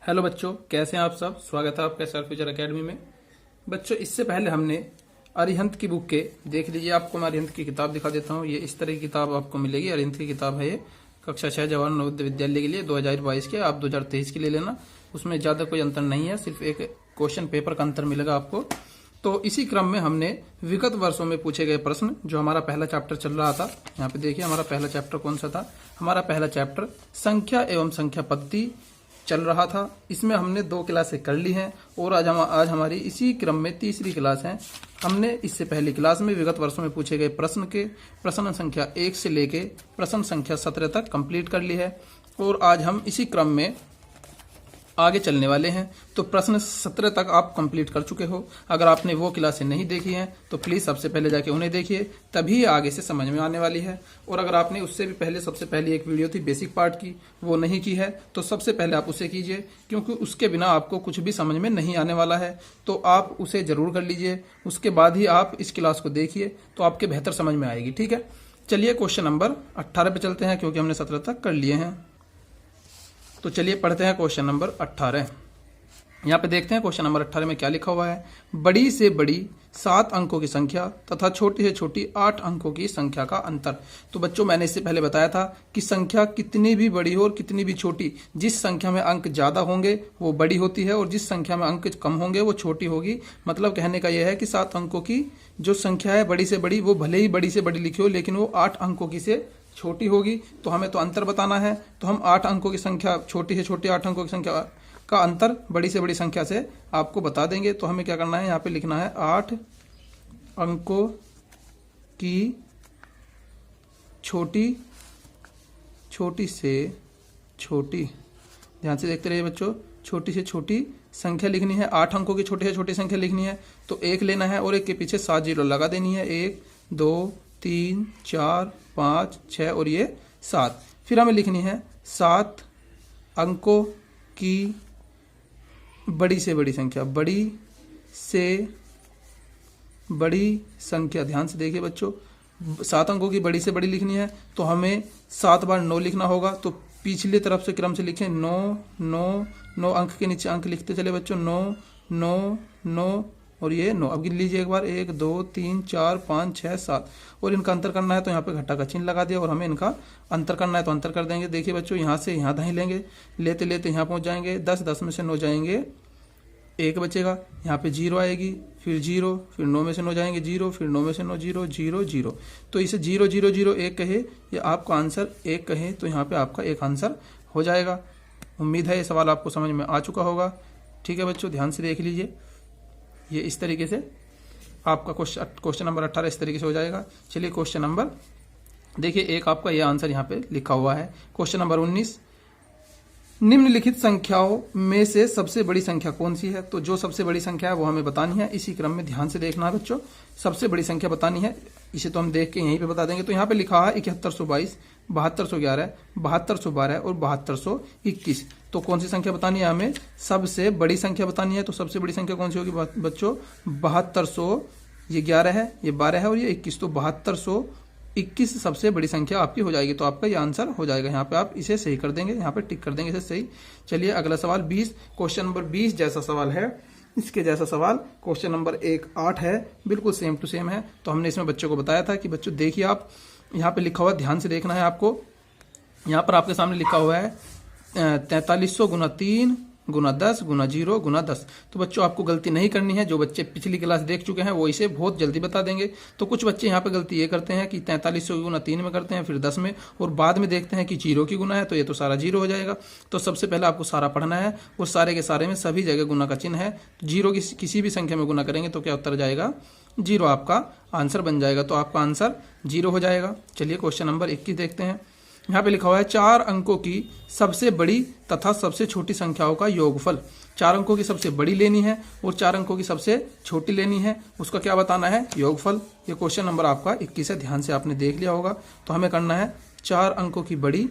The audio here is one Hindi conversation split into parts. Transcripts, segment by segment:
हेलो बच्चों, कैसे हैं आप सब। स्वागत है आपका सेल्फ फ्यूचर एकेडमी में। बच्चों, इससे पहले हमने अरिहंत की बुक के देख लीजिए। आपको मैं अरिहंत की किताब दिखा देता हूँ। ये इस तरह की किताब आपको मिलेगी। अरिहंत की किताब है ये, कक्षा 6 जवाहर नवोदय विद्यालय के लिए 2022 के। आप 2023 के लिए लेना, उसमें ज्यादा कोई अंतर नहीं है, सिर्फ एक क्वेश्चन पेपर का अंतर मिलेगा आपको। तो इसी क्रम में हमने विगत वर्षों में पूछे गए प्रश्न, जो हमारा पहला चैप्टर चल रहा था, यहाँ पे देखिए हमारा पहला चैप्टर कौन सा था। हमारा पहला चैप्टर संख्या एवं संख्या पद्धति चल रहा था। इसमें हमने 2 क्लासें कर ली हैं और आज हमारी इसी क्रम में तीसरी क्लास है। हमने इससे पहली क्लास में विगत वर्षों में पूछे गए प्रश्न के प्रश्न संख्या 1 से लेके प्रश्न संख्या 17 तक कंप्लीट कर ली है और आज हम इसी क्रम में आगे चलने वाले हैं। तो प्रश्न 17 तक आप कंप्लीट कर चुके हो। अगर आपने वो क्लासें नहीं देखी हैं तो प्लीज सबसे पहले जाके उन्हें देखिए, तभी आगे से समझ में आने वाली है। और अगर आपने उससे भी पहले सबसे पहली एक वीडियो थी बेसिक पार्ट की, वो नहीं की है तो सबसे पहले आप उसे कीजिए, क्योंकि उसके बिना आपको कुछ भी समझ में नहीं आने वाला है। तो आप उसे जरूर कर लीजिए, उसके बाद ही आप इस क्लास को देखिए तो आपके बेहतर समझ में आएगी। ठीक है, चलिए क्वेश्चन नंबर 18 पे चलते हैं, क्योंकि हमने 17 तक कर लिए हैं। तो चलिए पढ़ते हैं क्वेश्चन नंबर 18। यहाँ पे देखते हैं क्वेश्चन नंबर 18 में क्या लिखा हुआ है। बड़ी से बड़ी 7 अंकों की संख्या तथा छोटी से छोटी 8 अंकों की संख्या का अंतर। तो बच्चों, मैंने इससे पहले बताया था कि संख्या कितनी भी बड़ी हो और कितनी भी छोटी, जिस संख्या में अंक ज्यादा होंगे वो बड़ी होती है और जिस संख्या में अंक कम होंगे वो छोटी होगी। मतलब कहने का यह है कि 7 अंकों की जो संख्या है बड़ी से बड़ी, वो भले ही बड़ी से बड़ी लिखी हो लेकिन वो 8 अंकों की से छोटी होगी। तो हमें तो अंतर बताना है, तो हम 8 अंकों की संख्या, छोटी से छोटी 8 अंकों की संख्या का अंतर बड़ी से बड़ी संख्या से आपको बता देंगे। तो हमें क्या करना है, यहाँ पे लिखना है 8 अंकों की छोटी से छोटी, ध्यान से देखते रहिए बच्चों, छोटी से छोटी संख्या लिखनी है। 8 अंकों की छोटी से छोटी संख्या लिखनी है तो 1 लेना है और 1 के पीछे 7 जीरो लगा देनी है। 1 2 3 4 5 6 और ये 7। फिर हमें लिखनी है 7 अंकों की बड़ी से बड़ी संख्या, बड़ी से बड़ी संख्या। ध्यान से देखिए बच्चों, 7 अंकों की बड़ी से बड़ी लिखनी है तो हमें 7 बार 9 लिखना होगा। तो पिछली तरफ से क्रम से लिखें 9 9 9 अंक के नीचे अंक लिखते चले बच्चों, 9 9 9 और ये 9। अब गिन लीजिए एक बार, 1 2 3 4 5 6 7 और इनका अंतर करना है तो यहाँ पे घटा का चिन्ह लगा दिया और हमें इनका अंतर करना है तो अंतर कर देंगे। देखिए बच्चों, यहाँ से यहाँ दाएं लेंगे, लेते लेते यहाँ पहुंच जाएंगे। 10 10 में से 9 जाएंगे, 1 बचेगा। यहाँ पे 0 आएगी, फिर 0, फिर 9 में से 9 जाएंगे 0, फिर 9 में से 9 0 0 0। तो इसे 0 0 0 1 कहे या आपका आंसर 1 कहे तो यहाँ पे आपका एक आंसर हो जाएगा। उम्मीद है ये सवाल आपको समझ में आ चुका होगा। ठीक है बच्चों, ध्यान से देख लीजिए। ये इस तरीके से आपका क्वेश्चन नंबर 18 इस तरीके से हो जाएगा। चलिए क्वेश्चन नंबर देखिए, एक आपका ये आंसर यहाँ पे लिखा हुआ है। क्वेश्चन नंबर 19, निम्नलिखित संख्याओं में से सबसे बड़ी संख्या कौन सी है। तो जो सबसे बड़ी संख्या है वो हमें बतानी है। इसी क्रम में ध्यान से देखना है बच्चों, सबसे बड़ी संख्या बतानी है। इसे तो हम देख के यहीं पे बता देंगे। तो यहाँ पे लिखा है 7122, 7211, 7212 और 7221। तो कौन सी संख्या बतानी है हमें, सबसे बड़ी संख्या बतानी है। तो सबसे बड़ी संख्या कौन सी होगी बच्चों, 7200, ये 11 है, ये 12 है और ये 21। तो 7221 सबसे बड़ी संख्या आपकी हो जाएगी। तो आपका ये आंसर हो जाएगा। यहाँ पे आप इसे सही कर देंगे, यहाँ पे टिक कर देंगे इसे सही। चलिए अगला सवाल 20, क्वेश्चन नंबर 20 जैसा सवाल है, इसके जैसा सवाल क्वेश्चन नंबर 8 है, बिल्कुल सेम टू सेम है। तो हमने इसमें बच्चों को बताया था कि बच्चों देखिए, आप यहाँ पे लिखा हुआ ध्यान से देखना है आपको। यहाँ पर आपके सामने लिखा हुआ है 4300 गुना 3 गुना 10 गुना 0 गुना 10। तो बच्चों आपको गलती नहीं करनी है। जो बच्चे पिछली क्लास देख चुके हैं वो इसे बहुत जल्दी बता देंगे। तो कुछ बच्चे यहाँ पे गलती ये करते हैं कि 4300 गुना 3 में करते हैं, फिर 10 में, और बाद में देखते हैं कि 0 की गुना है तो ये तो सारा 0 हो जाएगा। तो सबसे पहले आपको सारा पढ़ना है और सारे के सारे में सभी जगह गुना का चिन्ह है। 0 की किसी भी संख्या में गुना करेंगे तो क्या उत्तर जाएगा, 0 आपका आंसर बन जाएगा। तो आपका आंसर 0 हो जाएगा। चलिए क्वेश्चन नंबर 21 देखते हैं। यहाँ पे लिखा हुआ है 4 अंकों की सबसे बड़ी तथा सबसे छोटी संख्याओं का योगफल। 4 अंकों की सबसे बड़ी लेनी है और 4 अंकों की सबसे छोटी लेनी है, उसका क्या बताना है, योगफल। ये क्वेश्चन नंबर आपका 21 है, ध्यान से आपने देख लिया होगा। तो हमें करना है 4 अंकों की बड़ी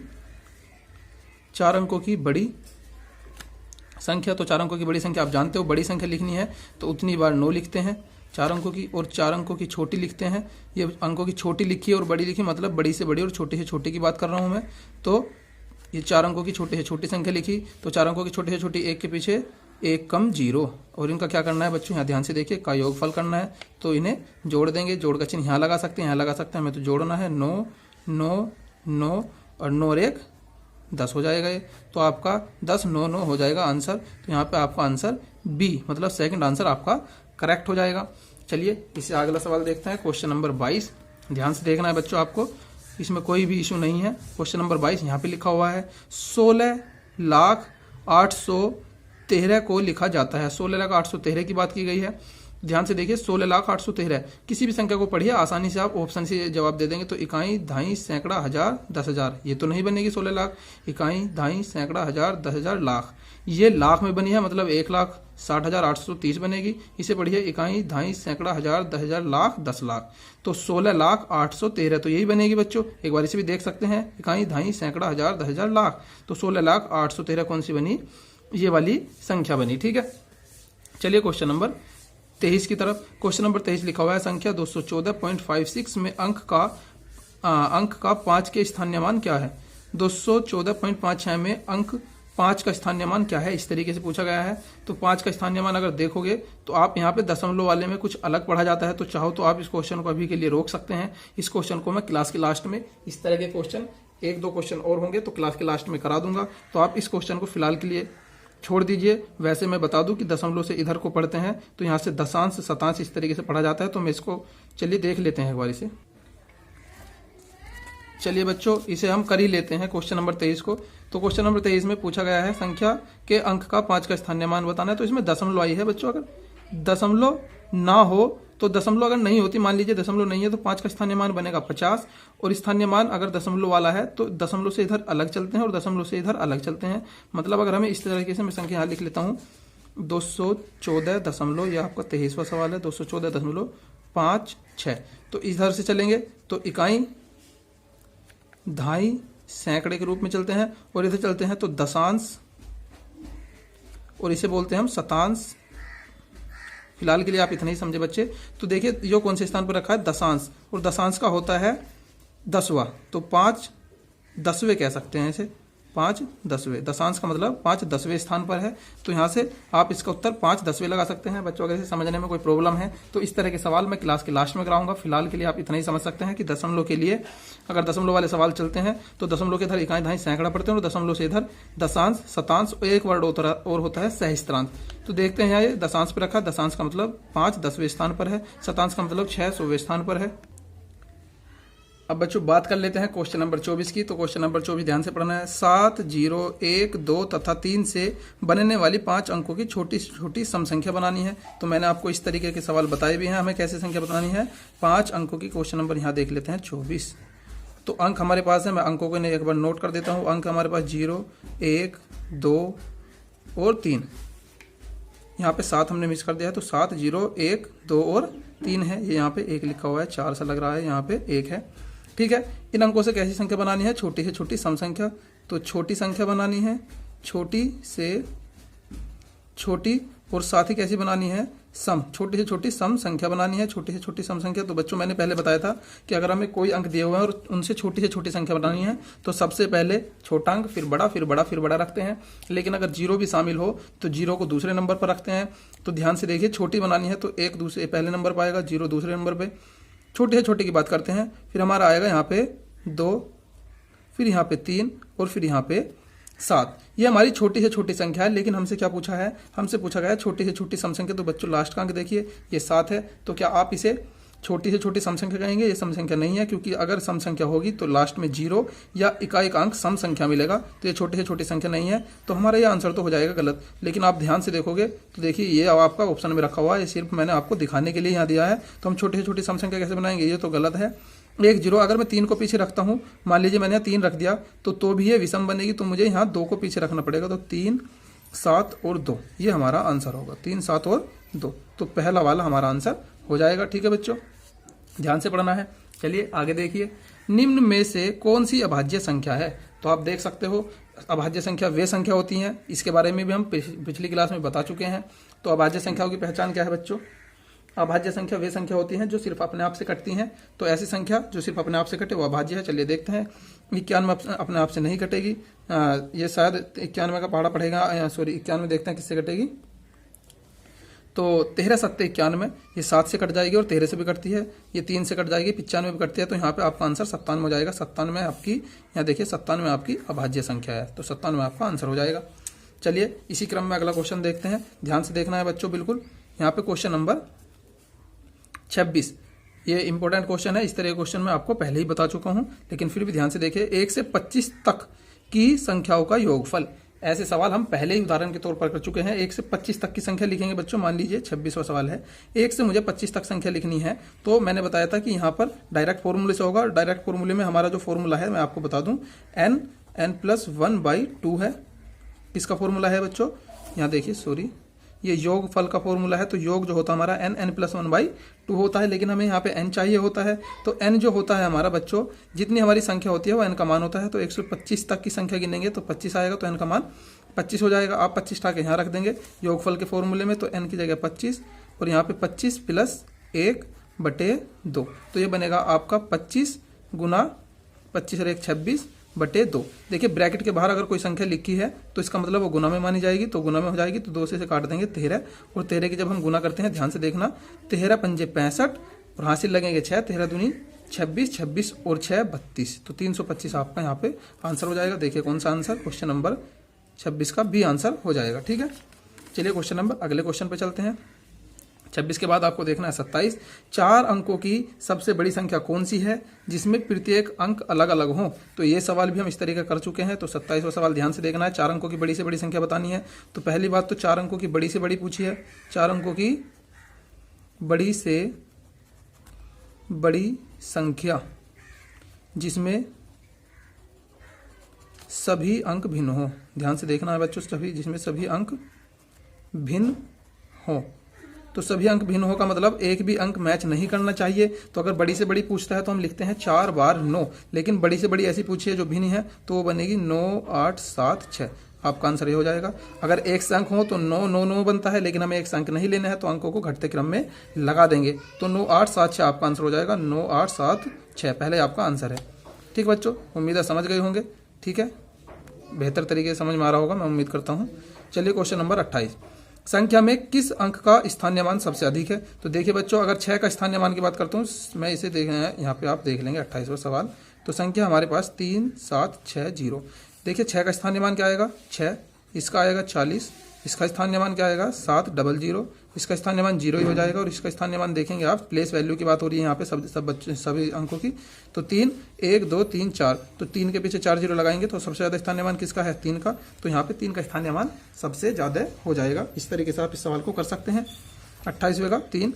संख्या। तो 4 अंकों की बड़ी संख्या आप जानते हो, बड़ी संख्या लिखनी है तो उतनी बार 9 लिखते हैं 4 अंकों की, और 4 अंकों की छोटी लिखते हैं। ये अंकों की छोटी लिखी और बड़ी लिखी, मतलब बड़ी से बड़ी और छोटी से छोटी की बात कर रहा हूं मैं। तो ये 4 अंकों की छोटी से छोटी संख्या लिखी, तो 4 अंकों की छोटी से छोटी 1 के पीछे 1 कम 0, और इनका क्या करना है बच्चों, यहाँ ध्यान से देखिए, का योगफल करना है। तो इन्हें जोड़ देंगे, जोड़ का चिन्ह यहाँ लगा सकते हैं, यहाँ लगा सकते हैं, हमें तो जोड़ना है। 9 9 9 और 9 और 1 10 हो जाएगा ये, तो आपका 10 9 9 हो जाएगा आंसर। तो यहाँ पे आपका आंसर बी मतलब सेकंड आंसर आपका करेक्ट हो जाएगा। चलिए इससे अगला सवाल देखते हैं, क्वेश्चन नंबर 22। ध्यान से देखना है बच्चों, आपको इसमें कोई भी इशू नहीं है। क्वेश्चन नंबर 22 यहाँ पे लिखा हुआ है 16,813 को लिखा जाता है। 16,813 की बात की गई है। ध्यान से देखिए 16,813, किसी भी संख्या को पढ़िए, आसानी से आप ऑप्शन से जवाब दे देंगे। तो इकाई, दहाई, सैकड़ा, हजार, 10,000, ये तो नहीं बनेगी 16 लाख। इकाई, दहाई, सैकड़ा, हजार, 10,000, लाख, ये लाख में बनी है, मतलब 1,60,830 बनेगी। इसे पढ़िए इकाई, दहाई, सैकड़ा, हजार, 10,000, लाख, 10 लाख, तो 16,813 तो यही बनेगी बच्चों। एक बार इसे भी देख सकते हैं, इकाई, दहाई, सैकड़ा, हजार, 10,000, लाख, तो 16,813 कौन सी बनी, ये वाली संख्या बनी। ठीक है, चलिए क्वेश्चन नंबर 23 की तरफ। क्वेश्चन नंबर 23 लिखा हुआ है संख्या 214.56 में अंक का 5 के स्थानीय मान क्या है। 214.56 में अंक 5 का स्थानीय मान क्या है, इस तरीके से पूछा गया है। तो 5 का स्थानीय मान अगर देखोगे तो आप यहाँ पे दशमलव वाले में कुछ अलग पढ़ा जाता है, तो चाहो तो आप इस क्वेश्चन को अभी के लिए रोक सकते हैं। इस क्वेश्चन को मैं क्लास के लास्ट में, इस तरह के क्वेश्चन 1-2 क्वेश्चन और होंगे तो क्लास के लास्ट में करा दूंगा, तो आप इस क्वेश्चन को फिलहाल के लिए छोड़ दीजिए। वैसे मैं बता दूं कि दशमलव से इधर को पढ़ते हैं तो यहाँ से दशांश, शतांश इस तरीके से पढ़ा जाता है। तो मैं इसको चलिए देख लेते हैं एक बार इसे। चलिए बच्चों इसे हम कर ही लेते हैं क्वेश्चन नंबर 23 को। तो क्वेश्चन नंबर 23 में पूछा गया है संख्या के अंक का 5 का स्थानीय मान बताना है। तो इसमें दशमलव आई है बच्चों, अगर दशमलव ना हो तो दशमलव अगर नहीं होती, मान लीजिए दशमलव नहीं है, तो 5 का स्थानीय मान बनेगा 50, और स्थानीय मान अगर दशमलव वाला है तो दशमलव से इधर अलग चलते हैं और दशमलव से इधर अलग चलते हैं। मतलब अगर हमें इस तरीके से, मैं संख्या यहाँ लिख लेता हूँ 214 यह आपका 23वां सवाल है, 214.56। तो इधर से चलेंगे तो इकाई, दहाई, सैकड़े के रूप में चलते हैं, और इधर चलते हैं तो दशांश, और इसे बोलते हैं हम शतांश। फिलहाल के लिए आप इतना ही समझे बच्चे। तो देखिए जो कौन से स्थान पर रखा है, दशांश, और दशांश का होता है 10वां, तो 5 10वें कह सकते हैं इसे, 5 10वें। दशांश का मतलब 5 10वें स्थान पर है, तो यहाँ से आप इसका उत्तर 5 10वें लगा सकते हैं। बच्चों अगर इसे समझने में कोई प्रॉब्लम है तो इस तरह के सवाल मैं क्लास के लास्ट में कराऊंगा। फिलहाल के लिए आप इतना ही समझ सकते हैं कि दशमलव के लिए अगर दशमलव वाले सवाल चलते हैं तो दशमलव के इधर इकाई, दहाई, सैकड़ा पढ़ते हैं, और दशमलव से इधर दशांश, शतांश, और एक वर्ड और होता है सहस्त्रांश। तो देखते हैं ये दशांश पर रखा, दशांश का मतलब 5 10वें स्थान पर है, शतांश का मतलब 6 100वें स्थान पर है। अब बच्चों बात कर लेते हैं क्वेश्चन नंबर 24 की। तो क्वेश्चन नंबर 24 ध्यान से पढ़ना है। 7 0 1 2 तथा 3 से बनने वाली 5 अंकों की छोटी छोटी सम संख्या बनानी है। तो मैंने आपको इस तरीके के सवाल बताए भी हैं, हमें कैसे संख्या बनानी है, 5 अंकों की। क्वेश्चन नंबर यहाँ देख लेते हैं 24। तो अंक हमारे पास है, मैं अंकों को एक बार नोट कर देता हूँ। अंक हमारे पास 0 1 2 और 3। यहाँ पे 7 हमने मिस कर दिया है, तो 7 0 1 2 और 3 है। ये यहाँ पे 1 लिखा हुआ है, 4 सा लग रहा है, यहाँ पे 1 है। ठीक है, इन अंकों से कैसी संख्या बनानी है, छोटी से छोटी सम संख्या। तो छोटी संख्या बनानी है, छोटी से छोटी, और साथ ही कैसी बनानी है, सम, छोटी से छोटी सम संख्या बनानी है, छोटी से छोटी सम संख्या। तो बच्चों मैंने पहले बताया था कि अगर हमें कोई अंक दिए हुए हैं और उनसे छोटी से छोटी संख्या बनानी है तो सबसे पहले छोटा अंक, फिर बड़ा, फिर बड़ा, फिर बड़ा रखते हैं। लेकिन अगर 0 भी शामिल हो तो 0 को दूसरे नंबर पर रखते हैं। तो ध्यान से देखिए, छोटी बनानी है तो 1 दूसरे पहले नंबर पर आएगा, 0 दूसरे नंबर पर। छोटे से छोटे की बात करते हैं, फिर हमारा आएगा यहाँ पे 2, फिर यहाँ पे 3, और फिर यहाँ पे 7। ये हमारी छोटी से छोटी संख्या है। लेकिन हमसे क्या पूछा है, हमसे पूछा गया है छोटी से छोटी सम संख्या। तो बच्चों लास्ट का अंक देखिए, ये 7 है। तो क्या आप इसे छोटी से छोटी सम संख्या कहेंगे? ये सम संख्या नहीं है, क्योंकि अगर सम संख्या होगी तो लास्ट में 0 या इकाई अंक सम संख्या मिलेगा। तो ये छोटी से छोटी संख्या नहीं है, तो हमारा ये आंसर तो हो जाएगा गलत। लेकिन आप ध्यान से देखोगे तो देखिए ये आपका ऑप्शन में रखा हुआ है, ये सिर्फ मैंने आपको दिखाने के लिए यहाँ दिया है। तो हम छोटी से छोटी सम संख्या कैसे बनाएंगे, ये तो गलत है। 1 0, अगर मैं 3 को पीछे रखता हूँ, मान लीजिए मैंने 3 रख दिया, तो भी ये विषम बनेगी। तो मुझे यहाँ 2 को पीछे रखना पड़ेगा। तो 3 7 और 2, ये हमारा आंसर होगा, 3 7 और 2। तो पहला वाला हमारा आंसर हो जाएगा। ठीक है बच्चों, ध्यान से पढ़ना है। चलिए आगे देखिए, निम्न में से कौन सी अभाज्य संख्या है। तो आप देख सकते हो अभाज्य संख्या वे संख्या होती हैं, इसके बारे में भी हम पिछली क्लास में बता चुके हैं। तो अभाज्य संख्याओं की पहचान क्या है बच्चों, अभाज्य संख्या वे संख्या होती हैं जो सिर्फ अपने आप से कटती हैं। तो ऐसी संख्या जो सिर्फ अपने आप से कटे वो अभाज्य है। चलिए देखते हैं। 91 अपने आप से नहीं कटेगी। ये शायद 91 का पहाड़ा पड़ेगा, सॉरी 91 देखते हैं किससे कटेगी। तो 13 7 91, ये 7 से कट जाएगी और 13 से भी कटती है। ये 3 से कट जाएगी, 95 भी कटती है। तो यहाँ पे आपका आंसर 97 हो जाएगा। 97 आपकी, यहाँ देखिए 97 आपकी अभाज्य संख्या है, तो 97 आपका आंसर हो जाएगा। चलिए इसी क्रम में अगला क्वेश्चन देखते हैं। ध्यान से देखना है बच्चों बिल्कुल। यहाँ पे क्वेश्चन नंबर 26, ये इंपॉर्टेंट क्वेश्चन है। इस तरह के क्वेश्चन मैं आपको पहले ही बता चुका हूं, लेकिन फिर भी ध्यान से देखिए। 1 से 25 तक की संख्याओं का योगफल, ऐसे सवाल हम पहले ही उदाहरण के तौर पर कर चुके हैं। 1 से 25 तक की संख्या लिखेंगे बच्चों। मान लीजिए 26वां सवाल है, 1 से मुझे 25 तक संख्या लिखनी है। तो मैंने बताया था कि यहाँ पर डायरेक्ट फॉर्मूले से होगा। डायरेक्ट फॉर्मूले में हमारा जो फॉर्मूला है मैं आपको बता दूं, n+1/2 है। किसका फॉर्मूला है बच्चों? यहाँ देखिए, सॉरी, ये योग फल का फॉर्मूला है। तो योग जो होता है हमारा n+1/2 होता है, लेकिन हमें यहाँ पे n चाहिए होता है। तो n जो होता है हमारा बच्चों, जितनी हमारी संख्या होती है वो n का मान होता है। तो 125 तक की संख्या गिनेंगे तो 25 आएगा, तो n का मान 25 हो जाएगा। आप 25 टाके यहाँ रख देंगे योगफल के फॉर्मूले में, तो n की जगह 25 और यहाँ पे 25 + 1/2। तो ये बनेगा आपका 25 गुना 25 और 1 26/2। देखिए ब्रैकेट के बाहर अगर कोई संख्या लिखी है तो इसका मतलब वो गुना में मानी जाएगी, तो गुना में हो जाएगी। तो 2 से काट देंगे 13, और 13 की जब हम गुना करते हैं, ध्यान से देखना, 13 पंजे 65 और हासिल लगेंगे 6, 13 दूनी 26, 26 और 6 32। तो 325 आपका यहाँ पे आंसर हो जाएगा। देखिए कौन सा आंसर, क्वेश्चन नंबर 26 का बी आंसर हो जाएगा। ठीक है, चलिए क्वेश्चन नंबर अगले क्वेश्चन पे चलते हैं। 26 के बाद आपको देखना है 27। 4 अंकों की सबसे बड़ी संख्या कौन सी है जिसमें प्रत्येक अंक अलग अलग हो? तो ये सवाल भी हम इस तरीके कर चुके हैं। तो 27वां सवाल ध्यान से देखना है। 4 अंकों की बड़ी से बड़ी संख्या बतानी है। तो पहली बात तो 4 अंकों की बड़ी से बड़ी पूछी है। 4 अंकों की बड़ी से बड़ी संख्या जिसमें सभी अंक भिन्न हो। ध्यान से देखना है बच्चों, सभी, जिसमें सभी अंक भिन्न हो। तो सभी अंक भिन्न हो का मतलब एक भी अंक मैच नहीं करना चाहिए। तो अगर बड़ी से बड़ी पूछता है तो हम लिखते हैं 4 बार 9, लेकिन बड़ी से बड़ी ऐसी पूछी है जो भिन्न है तो वो बनेगी 9 8 7 6। आपका आंसर ये हो जाएगा। अगर एक से अंक हो तो 9 9 9 बनता है, लेकिन हमें एक से अंक नहीं लेना है तो अंकों को घटते क्रम में लगा देंगे। तो 9 8 7 6 आपका आंसर हो जाएगा। 9 8 7 6 पहले आपका आंसर है। ठीक बच्चों, उम्मीद है समझ गए होंगे। ठीक है, बेहतर तरीके से समझ में आ रहा होगा, मैं उम्मीद करता हूँ। चलिए क्वेश्चन नंबर 28। संख्या में किस अंक का स्थानीय मान सबसे अधिक है? तो देखिए बच्चों, अगर 6 का स्थानीय मान की बात करता हूँ, मैं इसे देख रहे हैं, यहाँ पे आप देख लेंगे 28वां सवाल। तो संख्या हमारे पास 3 7 6 0। देखिए 6 का स्थानीय मान क्या आएगा? 6। इसका आएगा 40। इसका स्थानीय मान क्या आएगा? 7 00। इसका स्थानीय मान 0 ही हो जाएगा। और इसका स्थानीय मान देखेंगे आप, प्लेस वैल्यू की बात हो रही है यहाँ पे सभी अंकों की। तो 3 1 2 3 4, तो 3 के पीछे 4 0 लगाएंगे तो सबसे ज्यादा स्थानीय मान किसका है? 3 का। तो यहाँ पे 3 का स्थानीय मान सबसे ज्यादा हो जाएगा। इस तरीके से आप इस सवाल को कर सकते हैं। 28वें का 3।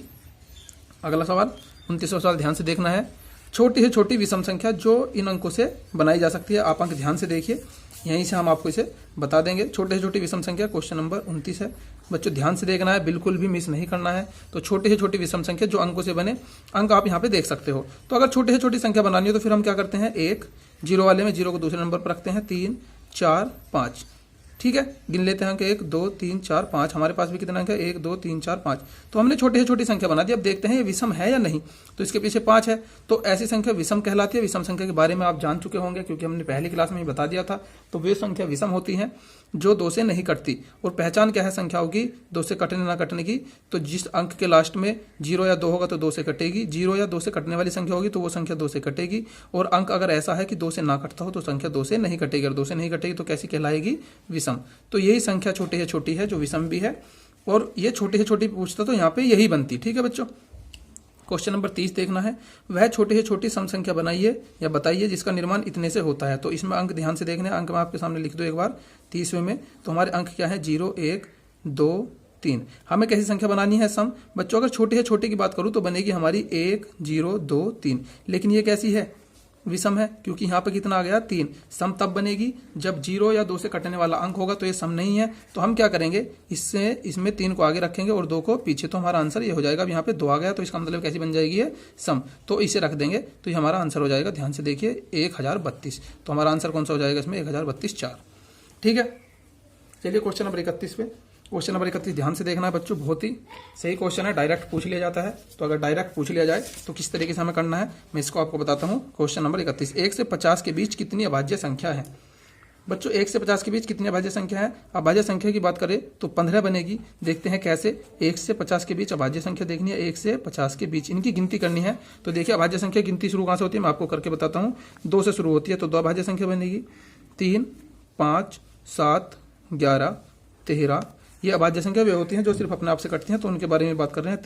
अगला सवाल 29वां सवाल ध्यान से देखना है। छोटी से छोटी विषम संख्या जो इन अंकों से बनाई जा सकती है। आप अंक ध्यान से देखिए, यहीं से हम आपको इसे बता देंगे। छोटे से छोटी विषम संख्या क्वेश्चन नंबर 29 है। बच्चों ध्यान से देखना है, बिल्कुल भी मिस नहीं करना है। तो छोटे से छोटी विषम संख्या जो अंकों से बने, अंक आप यहाँ पे देख सकते हो। तो अगर छोटे से छोटी संख्या बनानी हो तो फिर हम क्या करते हैं, 1 0 वाले में 0 को दूसरे नंबर पर रखते हैं, 3 4 5। ठीक है, गिन लेते हैं अंक 1 2 3 4 5। हमारे पास भी कितना अंक है? 1 2 3 4 5। तो हमने छोटे से छोटी संख्या बना दी। अब देखते हैं ये विषम है या नहीं। तो इसके पीछे 5 है, तो ऐसी संख्या विषम कहलाती है। विषम संख्या के बारे में आप जान चुके होंगे क्योंकि हमने पहली क्लास में ही बता दिया था। तो वे संख्या विषम होती हैं जो 2 से नहीं कटती। और पहचान क्या है संख्याओं की? 2 से कटने ना कटने की। तो जिस अंक के लास्ट में 0 या 2 होगा तो 2 से कटेगी। 0 या 2 से कटने वाली संख्या होगी तो वो संख्या 2 से कटेगी। और अंक अगर ऐसा है कि 2 से ना कटता हो तो संख्या 2 से नहीं कटेगी। और 2 से नहीं कटेगी तो कैसी कहलाएगी? विषम। तो यही संख्या छोटी से छोटी है जो विषम भी है। और ये छोटी से छोटी पूछता तो यहाँ पे यही बनती। ठीक है बच्चों, क्वेश्चन नंबर 30 देखना है। वह छोटी से छोटी सम संख्या बनाइए या बताइए जिसका निर्माण इतने से होता है। तो इसमें अंक ध्यान से देखने, अंक मैं आपके सामने लिख दूं एक बार 30वें में। तो हमारे अंक क्या है? 0 1 2 3। हमें कैसी संख्या बनानी है सम? बच्चों अगर छोटे से छोटे की बात करूं तो बनेगी हमारी 1 0 2 3। लेकिन ये कैसी है? विषम है, क्योंकि यहाँ पे कितना आ गया? 3। सम तब बनेगी जब 0 या 2 से कटने वाला अंक होगा। तो ये सम नहीं है। तो हम क्या करेंगे, इसमें 3 को आगे रखेंगे और 2 को पीछे। तो हमारा आंसर ये हो जाएगा। अब यहाँ पे 2 आ गया तो इसका मतलब कैसी बन जाएगी? ये सम। तो इसे रख देंगे तो ये हमारा आंसर हो जाएगा। ध्यान से देखिए 1032। तो हमारा आंसर कौन सा हो जाएगा इसमें? 1032 4। ठीक है, चलिए क्वेश्चन नंबर 31 पे। क्वेश्चन नंबर 31 ध्यान से देखना है बच्चों, बहुत ही सही क्वेश्चन है, डायरेक्ट पूछ लिया जाता है। तो अगर डायरेक्ट पूछ लिया जाए तो किस तरीके से हमें करना है, मैं इसको आपको बताता हूँ। क्वेश्चन नंबर 31, 1 से 50 के बीच कितनी अभाज्य संख्या है? बच्चों 1 से 50 के बीच कितनी अभाज्य संख्या है? अभाज्य संख्या की बात करें तो 15 बनेगी। देखते हैं कैसे। 1 से 50 के बीच अभाज्य संख्या देखनी है, 1 से 50 के बीच इनकी गिनती करनी है। तो देखिए अभाज्य संख्या गिनती शुरू कहाँ से होती है, मैं आपको करके बताता हूँ। 2 से शुरू होती है, तो 2 अभाज्य संख्या बनेगी। 3, 5, 7, 11, 13 ये अभाज्य संख्या वे होती हैं जो सिर्फ अपने आप से कटती हैं, तो उनके बारे में बात कर रहे हैं।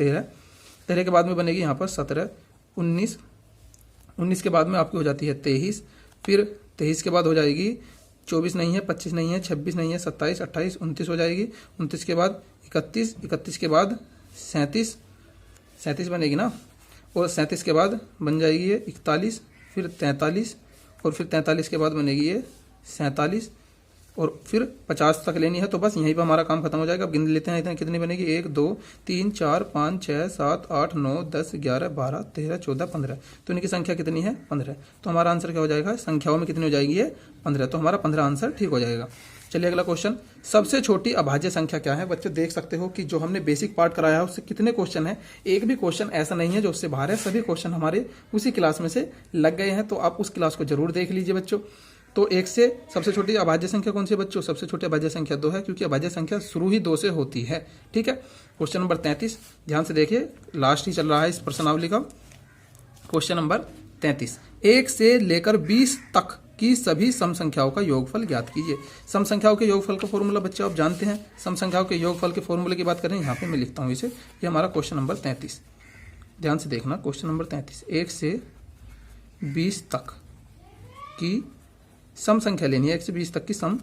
13 के बाद में बनेगी यहाँ पर 17, 19 के बाद में आपकी हो जाती है 23, फिर 23 के बाद हो जाएगी 24 नहीं है, 25 नहीं है, 26 नहीं है, 27, 28, 29 हो जाएगी। 29 के बाद 31 के बाद 37 बनेगी ना, और 37 के बाद बन जाएगी ये 41, फिर 43, और फिर 43 के बाद बनेगी ये 47, और फिर 50 तक लेनी है। तो बस यहीं पर हमारा काम खत्म हो जाएगा। अब गिन लेते हैं इतने कितनी बनेगी, 1, 2, 3, 4, 5, 6, 7, 8, 9, 10, 11, 12, 13, 14, 15। तो इनकी संख्या कितनी है, 15। तो हमारा आंसर क्या हो जाएगा, संख्याओं में कितनी हो जाएगी ये 15। तो हमारा 15 आंसर ठीक हो जाएगा। चलिए अगला क्वेश्चन, सबसे छोटी अभाज्य संख्या क्या है? बच्चों देख सकते हो कि जो हमने बेसिक पार्ट कराया है उससे कितने क्वेश्चन है, एक भी क्वेश्चन ऐसा नहीं है जो उससे बाहर है। सभी क्वेश्चन हमारे उसी क्लास में से लग गए हैं, तो आप उस क्लास को जरूर देख लीजिए बच्चों। तो 1 से सबसे छोटी अभाज्य संख्या कौन सी है बच्चों? सबसे छोटी अभाज्य संख्या 2 है, क्योंकि अभाज्य संख्या शुरू ही 2 से होती है। ठीक है। क्वेश्चन नंबर 33 ध्यान से देखिए, लास्ट ही चल रहा है इस प्रश्नावली का। क्वेश्चन नंबर 33, 1 से लेकर 20 तक की सभी सम संख्याओं का योगफल ज्ञात कीजिए। सम संख्याओं के योगफल का फॉर्मूला बच्चे आप जानते हैं। सम संख्याओं के योगफल के फॉर्मूले की बात करें, यहाँ पे मैं लिखता हूँ इसे। ये हमारा क्वेश्चन नंबर 33, ध्यान से देखना। क्वेश्चन नंबर 33, 1 से 20 तक की सम संख्या लेनी है। 1 से 20 तक की सम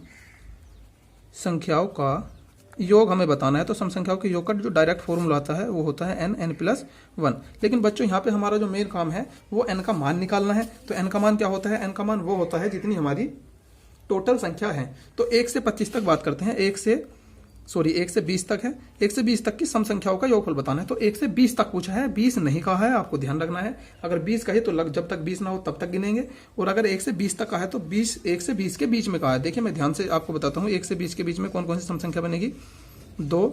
संख्याओं का योग हमें बताना है। तो सम संख्याओं के योग का जो डायरेक्ट फॉर्मूला आता है वो होता है n+1। लेकिन बच्चों यहाँ पे हमारा जो मेन काम है वो n का मान निकालना है। तो n का मान क्या होता है? n का मान वो होता है जितनी हमारी टोटल संख्या है। तो 1 से 25 तक बात करते हैं। 1 से 20 तक है। 1 से 20 तक की सम संख्याओं का योगफल बताना है। तो 1 से 20 तक पूछा है, 20 नहीं कहा है, आपको ध्यान रखना है। अगर 20 कहे तो जब तक 20 ना हो तब तक गिनेंगे, और अगर 1 से 20 तक कहा है तो 1 से 20 के बीच में कहा है। देखिए मैं ध्यान से आपको बताता हूँ, 1 से 20 के बीच में कौन कौन सी सम संख्या बनेगी। 2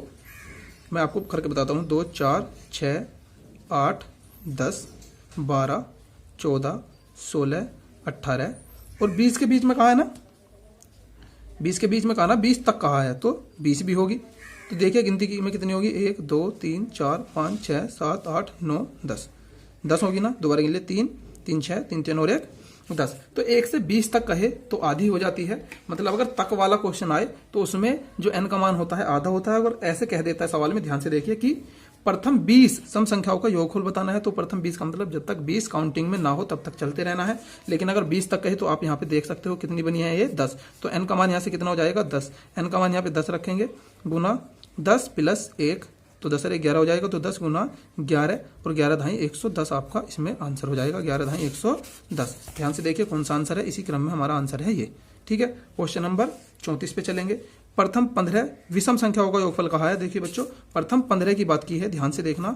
मैं आपको करके बताता हूँ, 2, 4, 6, 8, 10, 12, 14, 16, 18, और 20 के बीच में कहा है ना, 20 के बीच में कहा ना, 20 तक कहा है तो 20 भी होगी। तो देखिए गिनती में कितनी होगी, 1, 2, 3, 4, 5, 6, 7, 8, 9, 10 होगी ना। दोबारा गिन ले, 3, 3, 6, 3, 3 और 1, 10। तो 1 से 20 तक कहे तो आधी हो जाती है। मतलब अगर तक वाला क्वेश्चन आए तो उसमें जो n का मान होता है आधा होता है। अगर ऐसे कह देता है सवाल में, ध्यान से देखिए कि प्रथम 20 सम संख्याओं का योगफल बताना है, तो प्रथम 20 का मतलब जब तक 20 काउंटिंग में ना हो तब तक चलते रहना है। लेकिन अगर 20 तक कहे तो आप यहाँ पे देख सकते हो कितनी बनी है ये 10। तो n का मान यहाँ से कितना हो जाएगा 10। n का मान यहाँ पे 10 रखेंगे, गुना 10 प्लस 1, तो 10 और 1 11 हो जाएगा। तो 10 गुना 11 और 11 धाई 110 आपका इसमें आंसर हो जाएगा। 11 धाई 110। ध्यान से देखिए कौन सा आंसर है, इसी क्रम में हमारा आंसर है ये। ठीक है। क्वेश्चन नंबर 34 पे चलेंगे। प्रथम 15 विषम संख्याओं का योगफल कहा है। देखिए बच्चों प्रथम 15 की बात की है, ध्यान से देखना।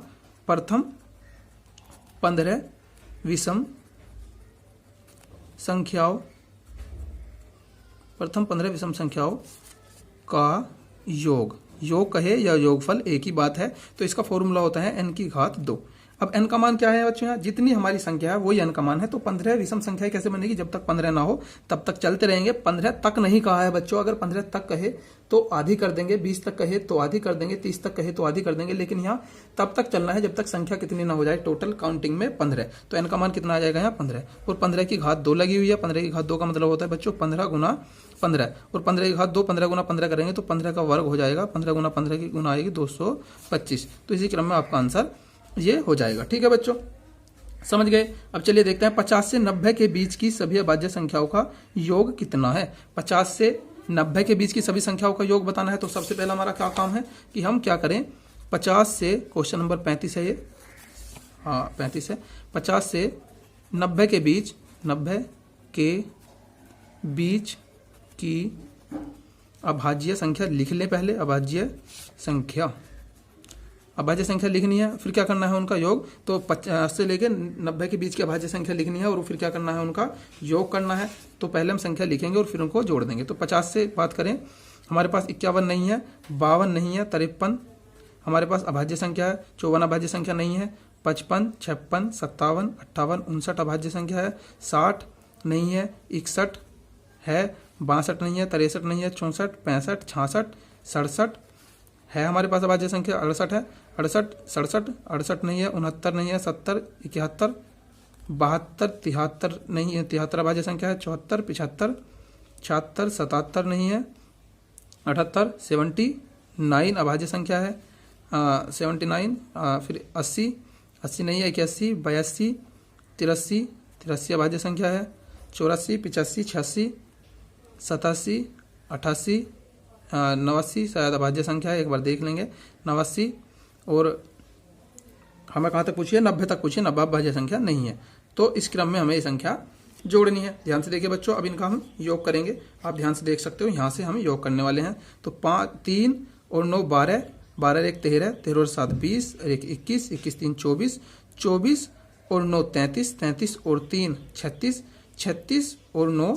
प्रथम 15 विषम संख्याओं, प्रथम 15 विषम संख्याओं का योग कहे या योगफल एक ही बात है। तो इसका फॉर्मूला होता है n की घात 2। अब n का मान क्या है बच्चों, यहाँ जितनी हमारी संख्या है वही n का मान है। तो 15 विषम संख्या कैसे बनेगी, जब तक 15 ना हो तब तक चलते रहेंगे। 15 तक नहीं कहा है बच्चों, अगर 15 तक कहे तो आधी कर देंगे, 20 तक कहे तो आधी कर देंगे, 30 तक कहे तो आधी कर देंगे। लेकिन यहाँ तब तक चलना है जब तक संख्या कितनी ना हो जाए टोटल काउंटिंग में 15। तो n का मान कितना आ जाएगा यहाँ 15, और 15 की घात 2 लगी हुई है। 15 की घात 2 का मतलब होता है बच्चों 15 गुना 15, और 15 की घात 2 15 गुना 15 करेंगे तो 15 का वर्ग हो जाएगा। 15 गुना 15 की गुना आएगी 225। तो इसी क्रम में आपका आंसर ये हो जाएगा। ठीक है बच्चों, समझ गए। अब चलिए देखते हैं 50 से 90 के बीच की सभी अभाज्य संख्याओं का योग कितना है। 50 से 90 के बीच की सभी संख्याओं का योग बताना है। तो सबसे पहला हमारा क्या काम है कि हम क्या करें, 50 से, क्वेश्चन नंबर 35 है ये, हाँ 35 है। 50 से 90 के बीच, 90 के बीच की अभाज्य संख्या लिख लें पहले। अभाज्य संख्या अभाज्य संख्या लिखनी है, फिर क्या करना है उनका योग। तो 50 से लेकर 90 के बीच की अभाज्य संख्या लिखनी है और फिर क्या करना है उनका योग करना है। तो पहले हम संख्या लिखेंगे और फिर उनको जोड़ देंगे। तो 50 से बात करें, हमारे पास 51 नहीं है, 52 नहीं है, 53 हमारे पास अभाज्य संख्या है, 54 अभाज्य संख्या नहीं है, 55, 56, 57, 58, 59 अभाज्य संख्या है, 60 नहीं है, 61 है, 62 नहीं है, 63 नहीं है, 64, 65, 66, 67 है हमारे पास अभाज्य संख्या, 68 है, 68, 67, 68 नहीं है, 69 नहीं है, 70, 71, 72, 73 नहीं है, 73 अभाज्य संख्या है, 74, 75, 76, 77 नहीं है, 78, 79 अभाज्य संख्या है, 79, फिर 80, 80 नहीं है, 81, 82, 83, 83 अभाज्य संख्या है, 84, 85, 86, 87, 88, 89 शायद अभाज्य संख्या है, एक बार देख लेंगे। 89 और हमें कहाँ तक पूछिए, 90 तक पूछिए, 90 अभाज्य संख्या नहीं है। तो इस क्रम में हमें ये संख्या जोड़नी है। ध्यान से देखिए बच्चों, अब इनका हम योग करेंगे। आप ध्यान से देख सकते हो, यहाँ से हम योग करने वाले हैं। तो 3 और 9 12, 12 और 1 13, 13 और 7 20, और 1 21, 21 3 24, 24 और 9 33, 33 और 3 36, 36 और 9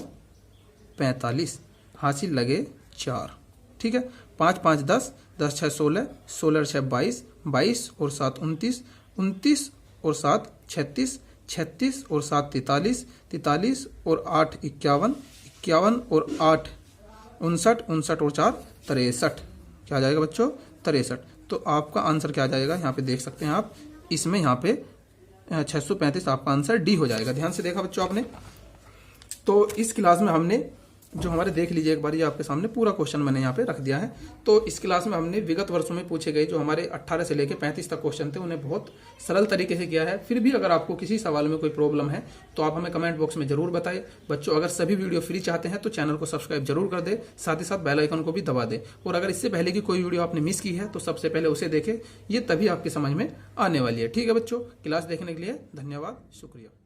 45, हासिल लगे 4। ठीक है, 5 5 10, 10 6 16, 16 और 6 22, 22 और 7 29, 29 और 7 36, 36 और 7 43, 43 और 8 51, 51 और 8 59, 59 और 4 63। क्या आ जाएगा बच्चों, 63। तो आपका आंसर क्या आ जाएगा, यहाँ पे देख सकते हैं आप, इसमें यहाँ पे 635 आपका आंसर डी हो जाएगा। ध्यान से देखा बच्चों आपने। तो इस क्लास में हमने जो हमारे, देख लीजिए एक बार, ये आपके सामने पूरा क्वेश्चन मैंने यहाँ पे रख दिया है। तो इस क्लास में हमने विगत वर्षों में पूछे गए जो हमारे 18 से लेकर 35 तक क्वेश्चन थे, उन्हें बहुत सरल तरीके से किया है। फिर भी अगर आपको किसी सवाल में कोई प्रॉब्लम है तो आप हमें कमेंट बॉक्स में जरूर बताएं। बच्चों, अगर सभी वीडियो फ्री चाहते हैं तो चैनल को सब्सक्राइब जरूर कर दे, साथ ही साथ बेल आइकन को भी दबा दे। और अगर इससे पहले की कोई वीडियो आपने मिस की है तो सबसे पहले उसे देखें, ये तभी आपकी समझ में आने वाली है। ठीक है बच्चों, क्लास देखने के लिए धन्यवाद, शुक्रिया।